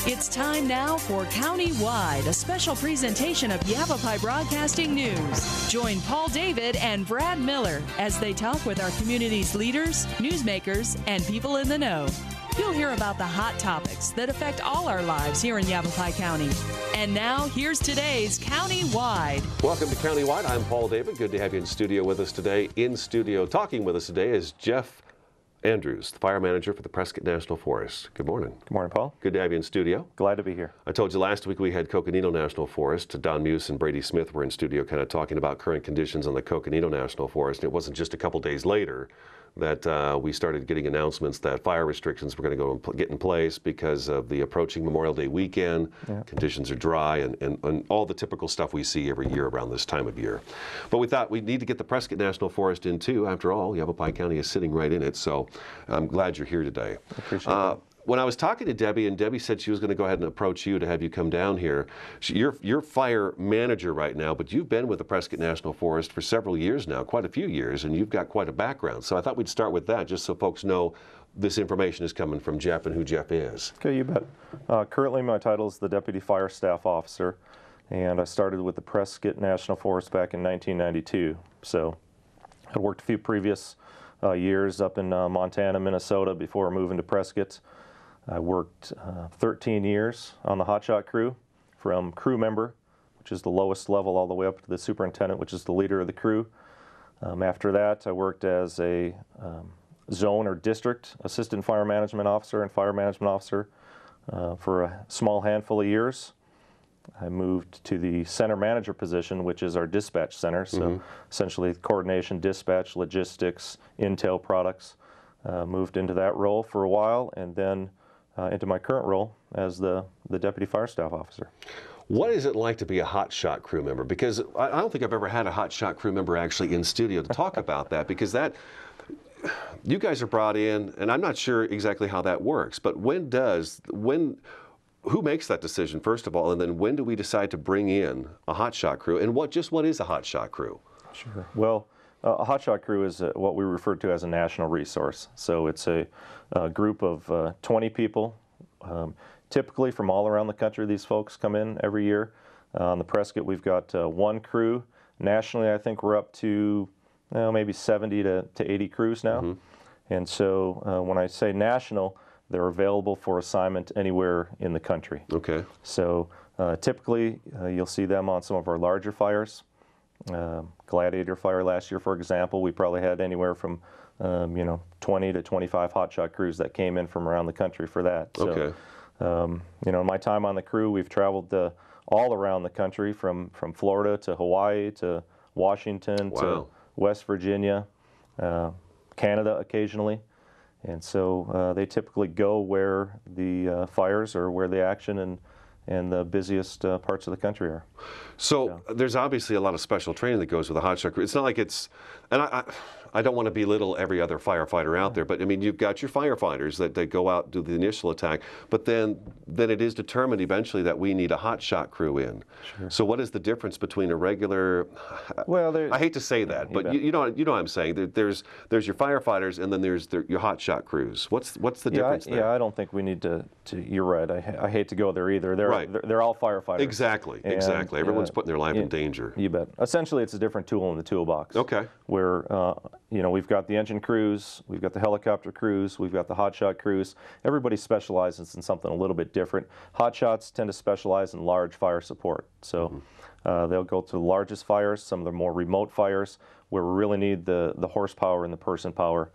It's time now for County-Wide, a special presentation of Yavapai Broadcasting News. Join Paul David and Brad Miller as they talk with our community's leaders, newsmakers, and people in the know. You'll hear about the hot topics that affect all our lives here in Yavapai County. And now, here's today's County-Wide. Welcome to County-Wide. I'm Paul David. Good to have you in studio with us today. In studio, talking with us today is Jeff Andrews, the fire manager for the Prescott National Forest. Good morning. Good morning, Paul. Good to have you in studio. Glad to be here. I told you last week we had Coconino National Forest. Don Muse and Brady Smith were in studio kind of talking about current conditions on the Coconino National Forest. And it wasn't just a couple days later that we started getting announcements that fire restrictions were going to go and get in place because of the approaching Memorial Day weekend. Yeah. Conditions are dry and all the typical stuff we see every year around this time of year. But we thought we need to get the Prescott National Forest in too. After all, Yavapai County is sitting right in it. So I'm glad you're here today. I appreciate that. When I was talking to Debbie, and Debbie said she was going to go ahead and approach you to have you come down here. You're fire manager right now, but you've been with the Prescott National Forest for several years now, quite a few years, and you've got quite a background. So I thought we'd start with that, just so folks know this information is coming from Jeff and who Jeff is. Okay, you bet. Currently, my title is the Deputy Fire Staff Officer, and I started with the Prescott National Forest back in 1992. So I worked a few previous years up in Montana, Minnesota before moving to Prescott. I worked 13 years on the Hotshot Crew, from crew member, which is the lowest level, all the way up to the superintendent, which is the leader of the crew. After that, I worked as a zone or district assistant fire management officer and fire management officer for a small handful of years. I moved to the center manager position, which is our dispatch center, so essentially coordination, dispatch, logistics, intel products. Moved into that role for a while, and then into my current role as the Deputy Fire Staff Officer. What is it like to be a Hotshot Crew member? Because I don't think I've ever had a Hotshot Crew member actually in studio to talk about that, because that, you guys are brought in, and I'm not sure exactly how that works, but who makes that decision, first of all, and then when do we decide to bring in a Hotshot Crew, and what is a Hotshot Crew? Sure. Well, a Hotshot Crew is what we refer to as a national resource. So it's a group of 20 people, typically from all around the country. These folks come in every year. On the Prescott, we've got one crew. Nationally, I think we're up to maybe 70 to 80 crews now. And so when I say national, they're available for assignment anywhere in the country. Okay. So typically, you'll see them on some of our larger fires. Gladiator fire last year, for example, we probably had anywhere from 20 to 25 Hotshot Crews that came in from around the country for that. So, okay. In my time on the crew, we've traveled all around the country, from Florida to Hawaii to Washington to West Virginia, Canada occasionally. And so they typically go where the fires or where the action and the busiest parts of the country are. So there's obviously a lot of special training that goes with a Hotshot Crew. It's not like it's, and I don't want to belittle every other firefighter out there, but I mean, you've got your firefighters that go out, do the initial attack, but then it is determined eventually that we need a Hotshot Crew in. Sure. So what is the difference between a regular, I hate to say that, but you know what I'm saying. There's your firefighters, and then there's your Hotshot Crews. What's the difference there? Yeah, I don't think we need to you're right. I hate to go there either. They're all firefighters. Exactly, exactly. Everyone's putting their life in danger. You bet. Essentially, it's a different tool in the toolbox. Okay. Where we've got the engine crews, we've got the helicopter crews, we've got the Hotshot Crews. Everybody specializes in something a little bit different. Hotshots tend to specialize in large fire support. So they'll go to the largest fires, some of the more remote fires, where we really need the horsepower and the person power.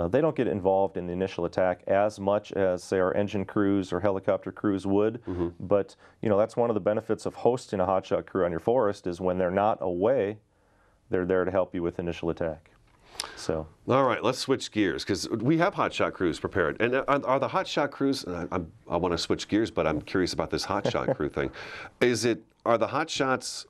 They don't get involved in the initial attack as much as, say, our engine crews or helicopter crews would, but that's one of the benefits of hosting a Hotshot Crew on your forest, is when they're not away, they're there to help you with initial attack. So. All right, let's switch gears, because we have Hotshot Crews prepared. And are the Hotshot Crews, I want to switch gears, but I'm curious about this Hotshot Crew thing. Are the Hotshots,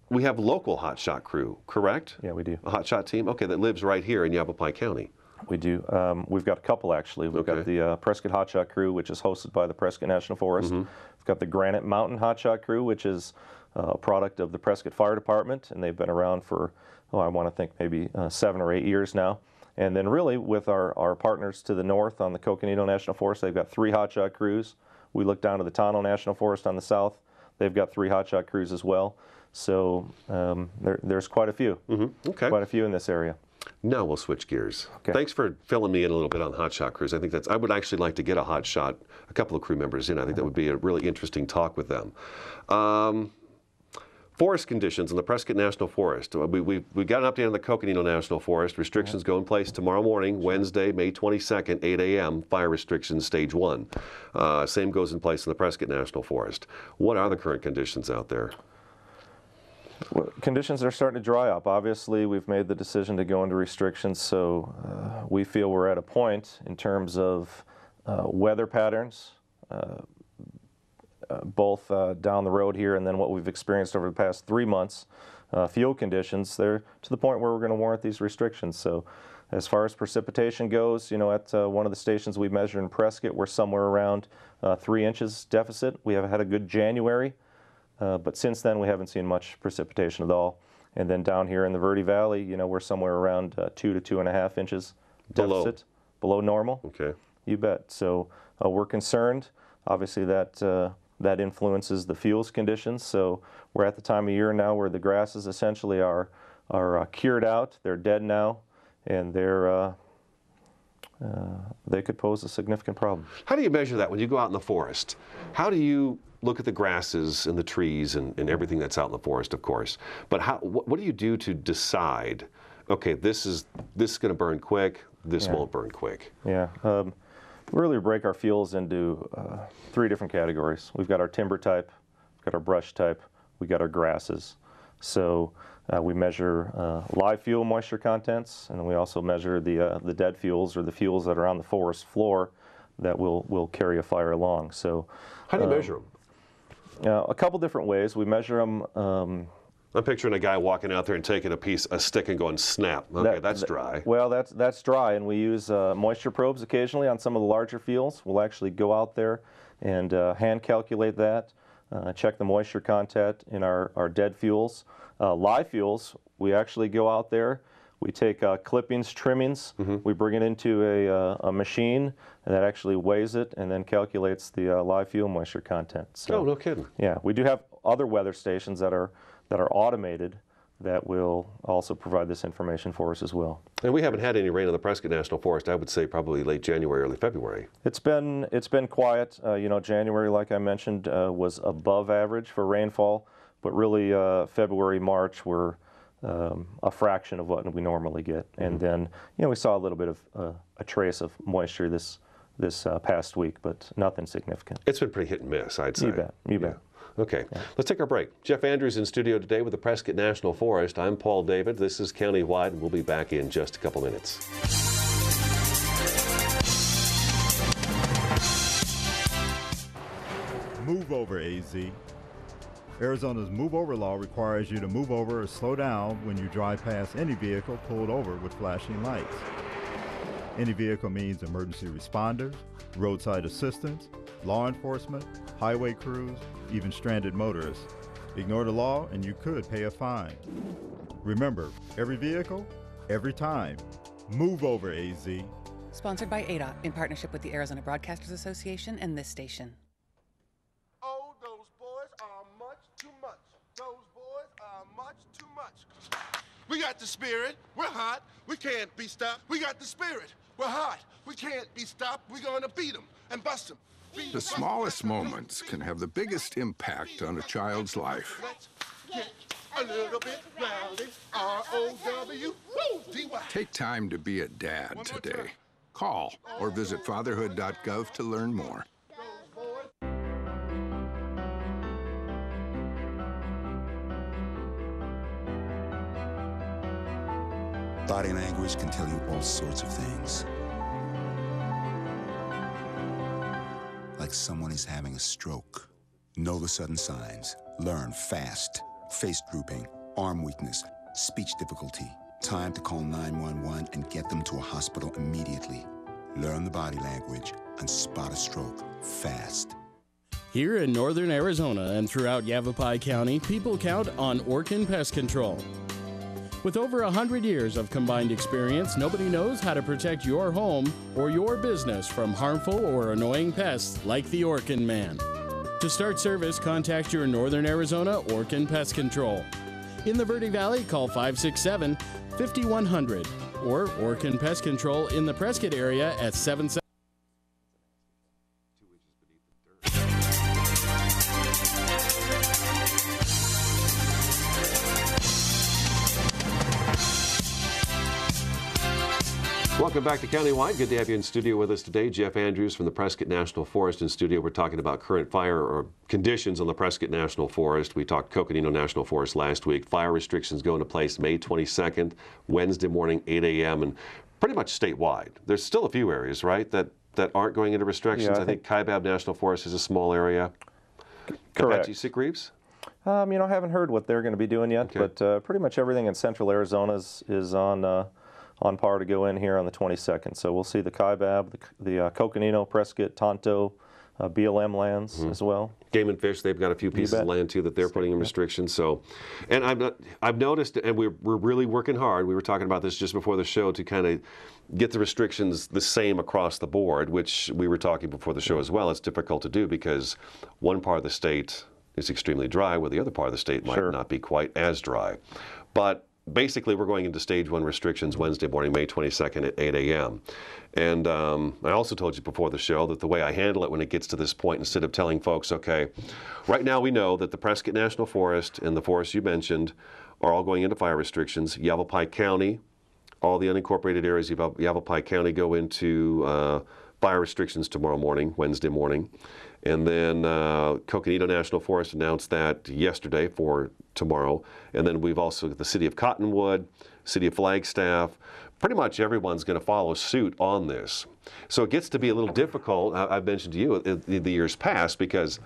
we have local Hotshot Crew, correct? Yeah, we do. A Hotshot team, okay, that lives right here in Yavapai County. We do. We've got a couple, actually. We've got the Prescott Hotshot Crew, which is hosted by the Prescott National Forest. We've got the Granite Mountain Hotshot Crew, which is a product of the Prescott Fire Department, and they've been around for, I want to think maybe 7 or 8 years now. And then really with our partners to the north on the Coconino National Forest, they've got 3 Hotshot Crews. We look down to the Tonto National Forest on the south. They've got 3 Hotshot Crews as well. So there's quite a few. Okay. Quite a few in this area. Now we'll switch gears. Okay. Thanks for filling me in a little bit on Hotshot Crews. I think I would actually like to get a couple of crew members in. I think that would be a really interesting talk with them. Forest conditions in the Prescott National Forest. We got an update on the Coconino National Forest. Restrictions go in place tomorrow morning, Wednesday, May 22nd, 8 a.m., fire restrictions stage 1. Same goes in place in the Prescott National Forest. What are the current conditions out there? Well, conditions are starting to dry up. Obviously, we've made the decision to go into restrictions, so we feel we're at a point in terms of weather patterns, both down the road here and then what we've experienced over the past 3 months. Fuel conditions, they're to the point where we're going to warrant these restrictions. So as far as precipitation goes, you know, at one of the stations we measure in Prescott, we're somewhere around 3 inches deficit. We have had a good January. But since then, we haven't seen much precipitation at all. And then down here in the Verde Valley, you know, we're somewhere around 2 to 2.5 inches deficit, below normal. Okay. You bet. So we're concerned. Obviously, that influences the fuels conditions. So we're at the time of year now where the grasses essentially are cured out. They're dead now, and they could pose a significant problem. How do you measure that when you go out in the forest? How do you look at the grasses and the trees and everything that's out in the forest, of course? But what do you do to decide, okay, this is going to burn quick, this won't burn quick? Yeah. We really break our fuels into 3 different categories. We've got our timber type, we've got our brush type, we got our grasses. So we measure live fuel moisture contents, and we also measure the dead fuels, or the fuels that are on the forest floor that will carry a fire along. So how do you measure them? A couple different ways. We measure them. I'm picturing a guy walking out there and taking a stick and going snap. Okay, that's dry. Well, that's dry, and we use moisture probes occasionally on some of the larger fields. We'll actually go out there and hand calculate that, check the moisture content in our dead fuels. Live fuels, we actually go out there. We take clippings, trimmings, we bring it into a machine, and that actually weighs it and then calculates the live fuel moisture content. So, oh, no kidding. Yeah, we do have other weather stations that are automated that will also provide this information for us as well. And we haven't had any rain in the Prescott National Forest, I would say probably late January, early February. It's been quiet. You know, January, like I mentioned, was above average for rainfall, but really February, March were a fraction of what we normally get. And then, you know, we saw a little bit of a trace of moisture this past week, but nothing significant. It's been pretty hit and miss, I'd say. You bet. Okay, let's take our break. Jeff Andrews in studio today with the Prescott National Forest. I'm Paul David. This is Countywide, and we'll be back in just a couple minutes. Move over, AZ. Arizona's move over law requires you to move over or slow down when you drive past any vehicle pulled over with flashing lights. Any vehicle means emergency responders, roadside assistance, law enforcement, highway crews, even stranded motorists. Ignore the law and you could pay a fine. Remember, every vehicle, every time. Move over, AZ. Sponsored by ADOT in partnership with the Arizona Broadcasters Association and this station. Oh, those boys are much too much. Those boys are much too much. We got the spirit. We're hot. We can't be stopped. We got the spirit. We're hot. We can't be stopped. We're going to beat them and bust them. The smallest moments can have the biggest impact on a child's life. Let's get a little bit rowdy. R-O-W-D-Y. Take time to be a dad today. Call or visit fatherhood.gov to learn more. Body language can tell you all sorts of things. Like someone is having a stroke. Know the sudden signs. Learn fast. Face drooping, arm weakness, speech difficulty. Time to call 911 and get them to a hospital immediately. Learn the body language and spot a stroke fast. Here in northern Arizona and throughout Yavapai County, people count on Orkin Pest Control. With over 100 years of combined experience, nobody knows how to protect your home or your business from harmful or annoying pests like the Orkin man. To start service, contact your Northern Arizona Orkin Pest Control. In the Verde Valley, call 567-5100 or Orkin Pest Control in the Prescott area at 77. Welcome back to Countywide. Good to have you in studio with us today. Jeff Andrews from the Prescott National Forest in studio. We're talking about current fire or conditions on the Prescott National Forest. We talked Coconino National Forest last week. Fire restrictions go into place May 22nd, Wednesday morning, 8 a.m. and pretty much statewide. There's still a few areas, right, that aren't going into restrictions. Yeah, I think Kaibab National Forest is a small area. Correct. Apache Sick Reefs? I haven't heard what they're going to be doing yet, but pretty much everything in central Arizona is on par to go in here on the 22nd. So we'll see the Kaibab, the Coconino, Prescott, Tonto, BLM lands as well. Game and Fish, they've got a few pieces of land too that they're putting in restrictions. So, and I've noticed, and we're really working hard. We were talking about this just before the show to kind of get the restrictions the same across the board, which we were talking before the show as well. It's difficult to do because one part of the state is extremely dry, where the other part of the state might not be quite as dry. But basically, we're going into stage 1 restrictions Wednesday morning, May 22nd at 8 a.m. And I also told you before the show that the way I handle it when it gets to this point, instead of telling folks, okay, right now we know that the Prescott National Forest and the forests you mentioned are all going into fire restrictions. Yavapai County, all the unincorporated areas of Yavapai County go into fire restrictions tomorrow morning, Wednesday morning. And then Coconino National Forest announced that yesterday for tomorrow. And then we've also got the city of Cottonwood, city of Flagstaff. Pretty much everyone's going to follow suit on this. So it gets to be a little difficult, I've mentioned to you in the years past, because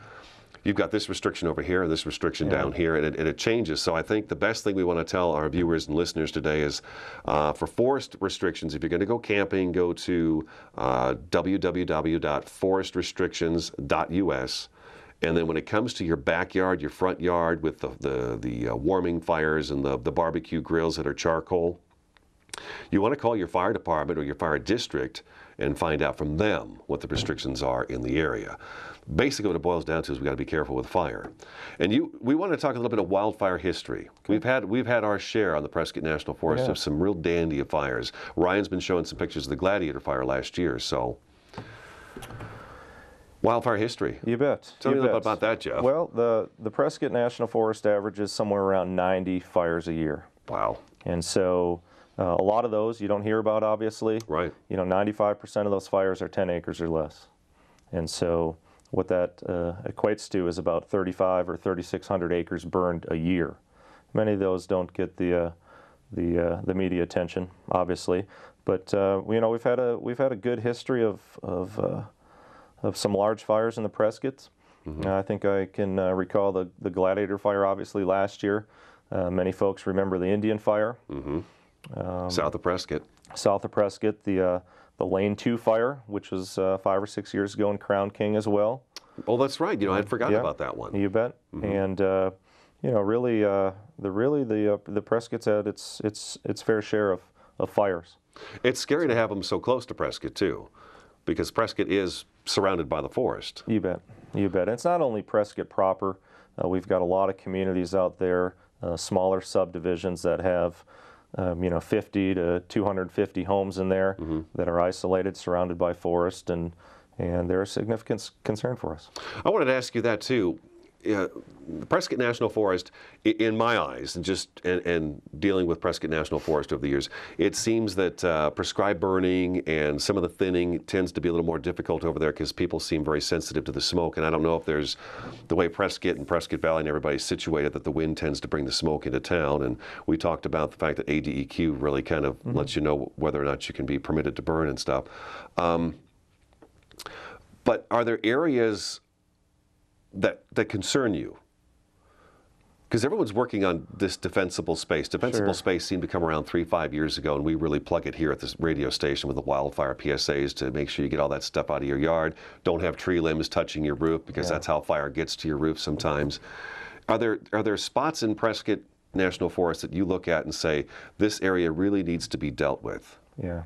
you've got this restriction over here and this restriction down here, and it changes. So I think the best thing we want to tell our viewers and listeners today is for forest restrictions, if you're going to go camping, go to www.forestrestrictions.us. And then when it comes to your backyard, your front yard with the warming fires and the barbecue grills that are charcoal, you want to call your fire department or your fire district and find out from them what the restrictions are in the area. Basically what it boils down to is we've got to be careful with fire. And we want to talk a little bit of wildfire history. We've had our share on the Prescott National Forest of some real dandy of fires. Ryan's been showing some pictures of the Gladiator fire last year, so wildfire history. You bet. Tell me a little bit about that, Jeff. Well, the Prescott National Forest averages somewhere around 90 fires a year. Wow. And so a lot of those you don't hear about, obviously. Right. 95% of those fires are 10 acres or less. And so what that equates to is about 3,500 or 3,600 acres burned a year. Many of those don't get the media attention, obviously. But we've had a good history of some large fires in the Prescott. I think I can recall the Gladiator fire, obviously, last year. Many folks remember the Indian fire. South of Prescott. South of Prescott, the Lane 2 fire, which was 5 or 6 years ago in Crown King as well. Oh, that's right. I had forgotten about that one. You bet. And really, the Prescott's had its fair share of fires. It's scary to have them so close to Prescott too, because Prescott is surrounded by the forest. You bet. You bet. And it's not only Prescott proper. We've got a lot of communities out there, smaller subdivisions that have 50 to 250 homes in there that are isolated, surrounded by forest, and they're a significant concern for us. I wanted to ask you that too. The Prescott National Forest, in my eyes, and dealing with Prescott National Forest over the years, it seems that prescribed burning and some of the thinning tends to be a little more difficult over there because people seem very sensitive to the smoke. And I don't know if there's the way Prescott and Prescott Valley and everybody's situated that the wind tends to bring the smoke into town. And we talked about the fact that ADEQ really kind of lets you know whether or not you can be permitted to burn and stuff. But are there areas that concern you? Because everyone's working on this defensible space. Defensible space seemed to come around 3-5 years ago, and we really plug it here at this radio station with the wildfire PSAs to make sure you get all that stuff out of your yard. Don't have tree limbs touching your roof, because that's how fire gets to your roof sometimes. Are there spots in Prescott national forest that you look at and say, this area really needs to be dealt with? Yeah.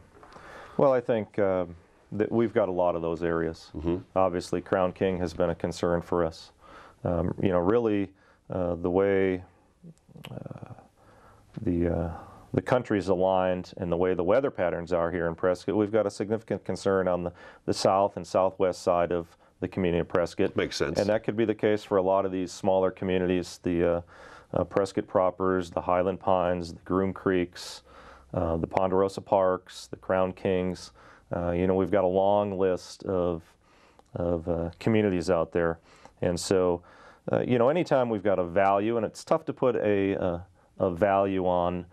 Well, I think that we've got a lot of those areas. Obviously, Crown King has been a concern for us. You know, really, the way the country's aligned and the way the weather patterns are here in Prescott, we've got a significant concern on the south and southwest side of the community of Prescott. Makes sense. And that could be the case for a lot of these smaller communities, the Prescott Propers, the Highland Pines, the Groom Creeks, the Ponderosa Parks, the Crown Kings. You know, we've got a long list of communities out there. And so, you know, anytime we've got a value, and it's tough to put a value on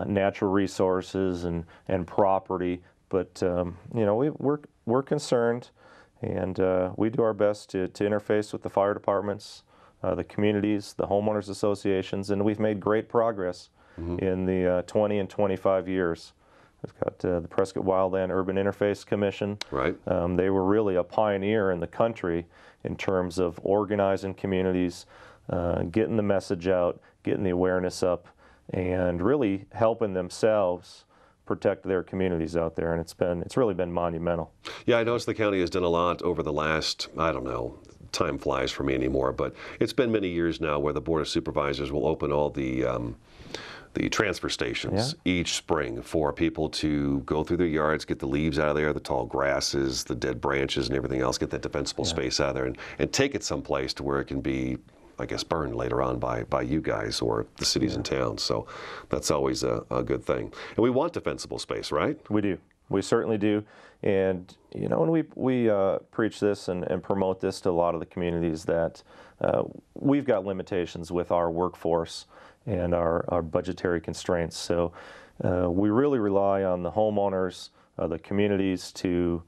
natural resources and property, but you know, we're concerned, and we do our best to interface with the fire departments, the communities, the homeowners associations, and we've made great progress in the 20 and 25 years. We've got the Prescott Wildland Urban Interface Commission. Right. They were really a pioneer in the country in terms of organizing communities, getting the message out, getting the awareness up, and really helping themselves protect their communities out there, and it's really been monumental. Yeah, I noticed the county has done a lot over the last, I don't know, time flies for me anymore, but it's been many years now where the Board of Supervisors will open all the transfer stations each spring for people to go through their yards, get the leaves out of there, the tall grasses, the dead branches and everything else, get that defensible space out of there, and take it someplace to where it can be, I guess, burned later on by you guys or the cities and towns. So that's always a good thing. And we want defensible space, right? We do. We certainly do. And, you know, when we preach this and promote this to a lot of the communities that we've got limitations with our workforce and our budgetary constraints. So we really rely on the homeowners, the communities to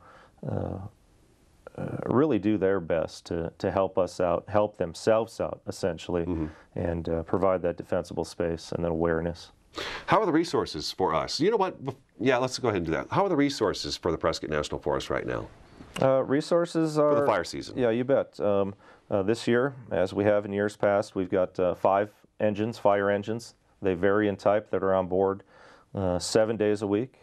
really do their best to help us out, help themselves out, essentially, and provide that defensible space and that awareness. How are the resources for us? You know what? Yeah, let's go ahead and do that. How are the resources for the Prescott National Forest right now? Resources are... For the fire season. Yeah, you bet. This year, as we have in years past, we've got 5 engines, fire engines. They vary in type that are on board 7 days a week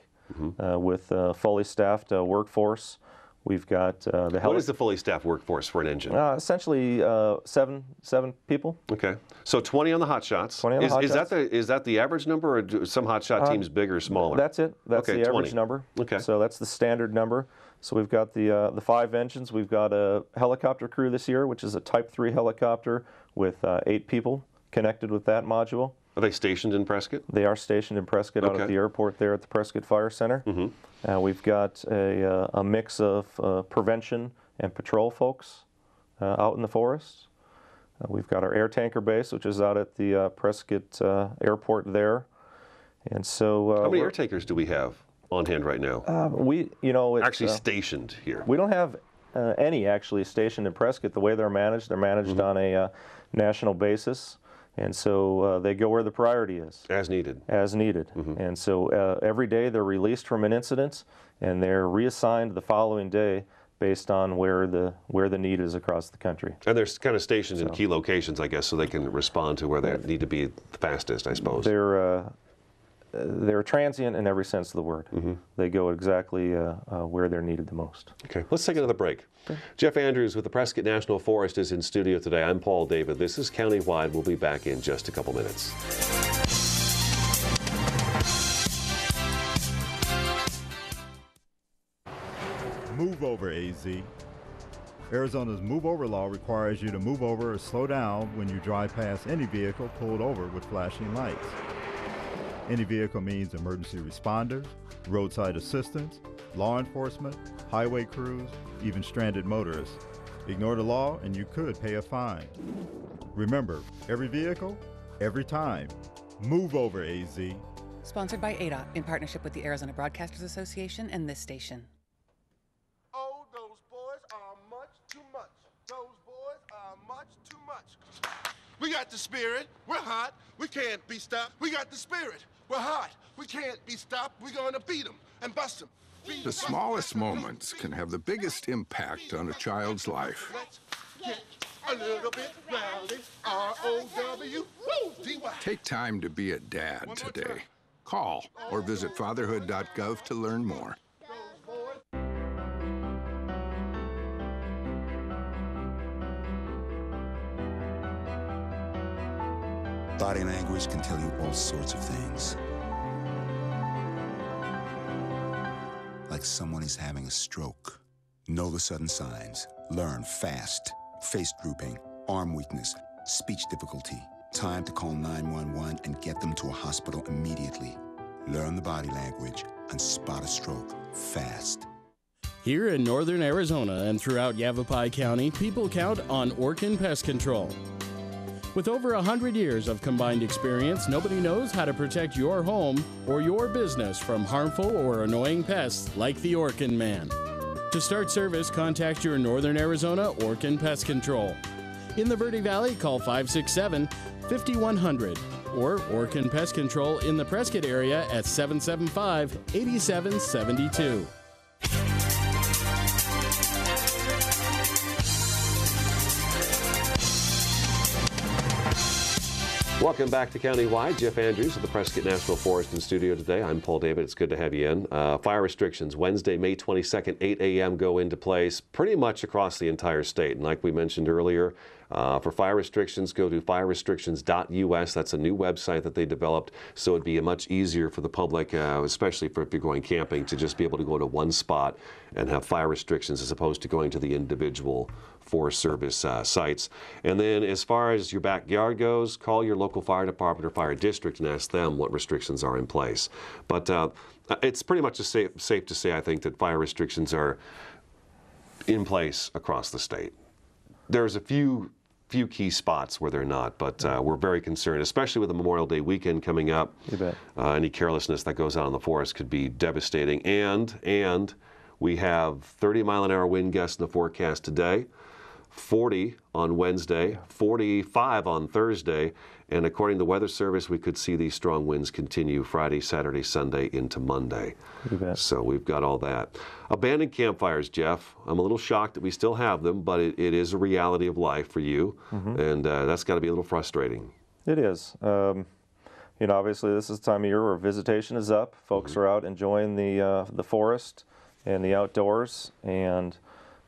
with a fully staffed workforce. We've got the... What is the fully staffed workforce for an engine? Essentially seven people. Okay. So 20 on the Hotshots. 20 on the Hotshots. Is that the average number, or do some Hotshot teams bigger or smaller? That's it. That's okay, the average 20. number. Okay. So that's the standard number. So we've got the 5 engines. We've got a helicopter crew this year, which is a Type 3 helicopter with 8 people connected with that module. Are they stationed in Prescott? They are stationed in Prescott out at the airport there at the Prescott Fire Center. We've got a mix of prevention and patrol folks out in the forest. We've got our air tanker base, which is out at the Prescott airport there. And so... How many air tankers do we have on hand right now? It's actually stationed here. We don't have any actually stationed in Prescott. The way they're managed on a national basis. And so they go where the priority is. As needed. As needed. And so every day they're released from an incident, and they're reassigned the following day based on where the need is across the country. And they're kind of stationed in key locations, I guess, so they can respond to where they need to be the fastest, I suppose. They're transient in every sense of the word. They go exactly where they're needed the most. Okay, let's take another break. Okay. Jeff Andrews with the Prescott National Forest is in studio today. I'm Paul David. This is Countywide. We'll be back in just a couple minutes. Move over, AZ. Arizona's move over law requires you to move over or slow down when you drive past any vehicle pulled over with flashing lights. Any vehicle means emergency responders, roadside assistance, law enforcement, highway crews, even stranded motorists. Ignore the law and you could pay a fine. Remember, every vehicle, every time. Move over, AZ. Sponsored by ADA in partnership with the Arizona Broadcasters Association and this station. Oh, those boys are much too much. Those boys are much too much. We got the spirit. We're hot. We can't be stopped. We got the spirit. We're hot. We can't be stopped. We're going to beat them and bust them. The smallest moments can have the biggest impact on a child's life. Let's get a little bit rowdy, R-O-W-D-Y. Take time to be a dad today. Call or visit fatherhood.gov to learn more. Body language can tell you all sorts of things. Like someone is having a stroke. Know the sudden signs. Learn fast. Face drooping, arm weakness, speech difficulty. Time to call 911 and get them to a hospital immediately. Learn the body language and spot a stroke fast. Here in northern Arizona and throughout Yavapai County, people count on Orkin Pest Control. With over 100 years of combined experience, nobody knows how to protect your home or your business from harmful or annoying pests like the Orkin man. To start service, contact your northern Arizona Orkin Pest Control. In the Verde Valley, call 567-5100 or Orkin Pest Control in the Prescott area at 775-8772. Welcome back to Countywide. Jeff Andrews of the Prescott National Forest in studio today. I'm Paul David. It's good to have you in. Fire restrictions, Wednesday, May 22nd, 8 a.m. go into place pretty much across the entire state. And like we mentioned earlier, for fire restrictions, go to firerestrictions.us. That's a new website that they developed, so it'd be much easier for the public, especially if you're going camping, to just be able to go to one spot and have fire restrictions as opposed to going to the individual Forest Service sites. And then as far as your backyard goes, call your local fire department or fire district and ask them what restrictions are in place. But it's pretty much safe to say, I think, that fire restrictions are in place across the state. There's a few key spots where they're not, but we're very concerned, especially with the Memorial Day weekend coming up. You bet. Any carelessness that goes on in the forest could be devastating. And we have 30-mile-an-hour wind gusts in the forecast today, 40 on Wednesday, 45 on Thursday, and according to the Weather Service, we could see these strong winds continue Friday, Saturday, Sunday into Monday. You bet. So we've got all that. Abandoned campfires, Jeff. I'm a little shocked that we still have them, but it is a reality of life for you, and that's got to be a little frustrating. It is. You know, obviously this is the time of year where visitation is up. Folks are out enjoying the forest and the outdoors, and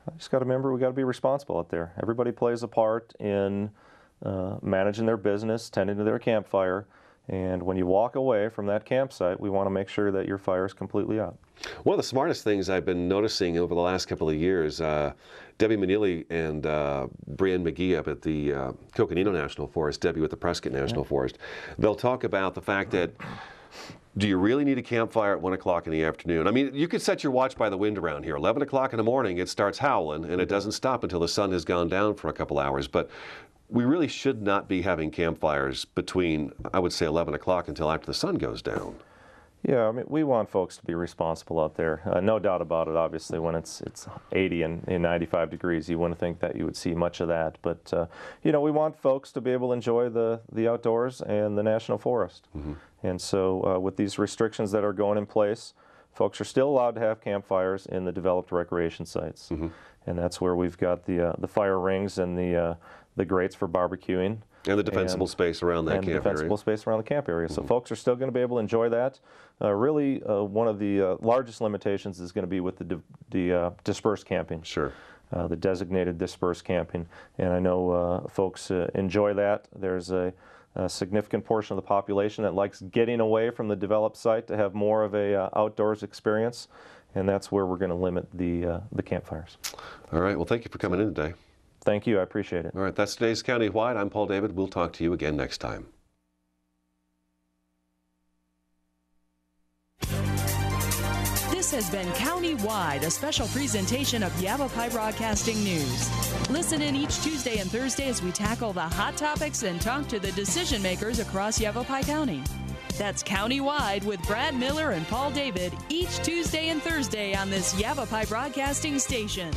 I just got to remember we got to be responsible out there. Everybody plays a part in managing their business, tending to their campfire, and when you walk away from that campsite, we want to make sure that your fire is completely out. One of the smartest things I've been noticing over the last couple of years, Debbie Manili and Brian McGee up at the Coconino National Forest, Debbie with the Prescott National Forest, they'll talk about the fact that, do you really need a campfire at 1 o'clock in the afternoon? I mean, you could set your watch by the wind around here. 11 o'clock in the morning, it starts howling, and it doesn't stop until the sun has gone down for a couple hours. But we really should not be having campfires between, I would say, 11 o'clock until after the sun goes down. Yeah, I mean, we want folks to be responsible out there. No doubt about it. Obviously, when it's 80 and 95 degrees, you wouldn't think that you would see much of that. But, you know, we want folks to be able to enjoy the outdoors and the national forest. And so with these restrictions that are going in place, folks are still allowed to have campfires in the developed recreation sites. And that's where we've got the fire rings and the grates for barbecuing. And the defensible space around that camp area. And the defensible space around the camp area. So folks are still going to be able to enjoy that. Really, one of the largest limitations is going to be with the dispersed camping. Sure. The designated dispersed camping. And I know folks enjoy that. There's a significant portion of the population that likes getting away from the developed site to have more of a outdoors experience. And that's where we're going to limit the campfires. All right. Well, thank you for coming in today. Thank you. I appreciate it. All right. That's today's Countywide. I'm Paul David. We'll talk to you again next time. This has been Countywide, a special presentation of Yavapai Broadcasting News. Listen in each Tuesday and Thursday as we tackle the hot topics and talk to the decision makers across Yavapai County. That's Countywide with Brad Miller and Paul David each Tuesday and Thursday on this Yavapai Broadcasting station.